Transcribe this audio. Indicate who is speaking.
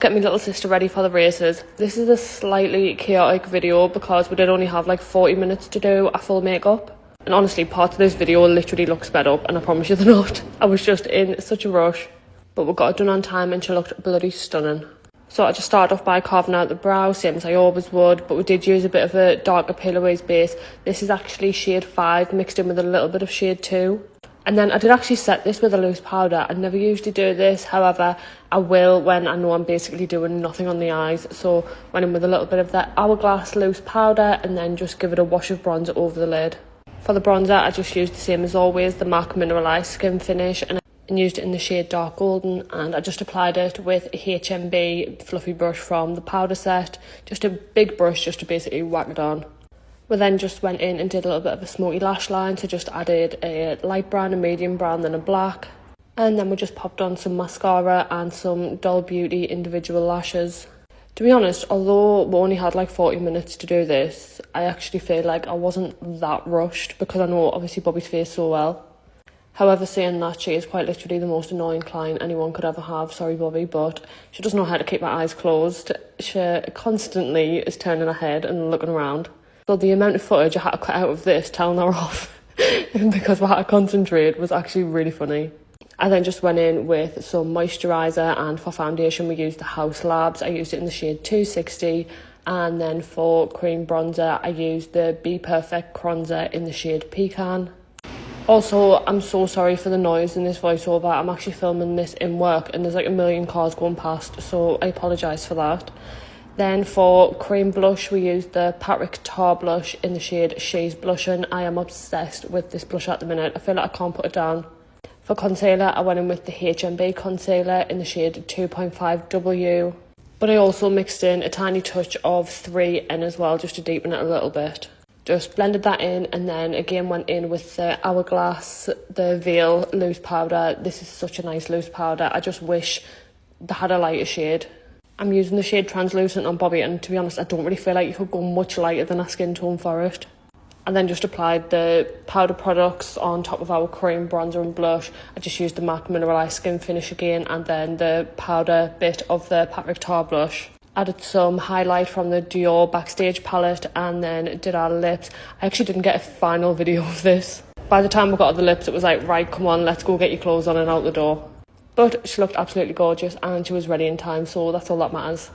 Speaker 1: get my little sister ready for the races. This is a slightly chaotic video because we did only have like 40 minutes to do a full makeup. And honestly, parts of this video literally look sped up, and I promise you they're not. I was just in such a rush. But we got it done on time and she looked bloody stunning. So I just started off by carving out the brow, same as I always would, but we did use a bit of a darker pale louise base. This is actually shade 5 mixed in with a little bit of shade 2. And then I did actually set this with a loose powder. I never usually do this, however, I will when I know I'm basically doing nothing on the eyes. So went in with a little bit of that Hourglass loose powder and then just give it a wash of bronzer over the lid. For the bronzer, I just used the same as always, the MAC Mineralized Skin Finish, and used it in the shade Dark Golden, and I just applied it with a HMB fluffy brush from the powder set, just a big brush just to basically whack it on. We then just went in and did a little bit of a smoky lash line, so just added a light brown, a medium brown, then a black, and then we just popped on some mascara and some Doll Beauty individual lashes. To be honest, although we only had like 40 minutes to do this, I actually feel like I wasn't that rushed because I know obviously Bobby's face so well. However, saying that, she is quite literally the most annoying client anyone could ever have. Sorry, Bobby, but she doesn't know how to keep her eyes closed. She constantly is turning her head and looking around. So the amount of footage I had to cut out of this telling her off because we had to concentrate was actually really funny. I then just went in with some moisturiser, and for foundation we used the Haus Labs. I used it in the shade 260, and then for cream bronzer I used the Be Perfect Bronzer in the shade Pecan. Also, I'm so sorry for the noise in this voiceover. I'm actually filming this in work and there's like a million cars going past, so I apologise for that. Then for cream blush, we used the Patrick Tar blush in the shade She's Blushing. I am obsessed with this blush at the minute. I feel like I can't put it down. For concealer, I went in with the HMB concealer in the shade 2.5W. But I also mixed in a tiny touch of 3N as well, just to deepen it a little bit. Just blended that in, and then again went in with the Hourglass, the Veil loose powder. This is such a nice loose powder. I just wish they had a lighter shade. I'm using the shade Translucent on Bobby, and to be honest, I don't really feel like you could go much lighter than a skin tone for it. And then just applied the powder products on top of our cream bronzer and blush. I just used the MAC Mineralized Skin Finish again, and then the powder bit of the Patrick Tar blush. Added some highlight from the Dior Backstage palette, and then did our lips. I actually didn't get a final video of this. By the time we got to the lips, it was like, right, come on, let's go get your clothes on and out the door. But she looked absolutely gorgeous and she was ready in time, so that's all that matters.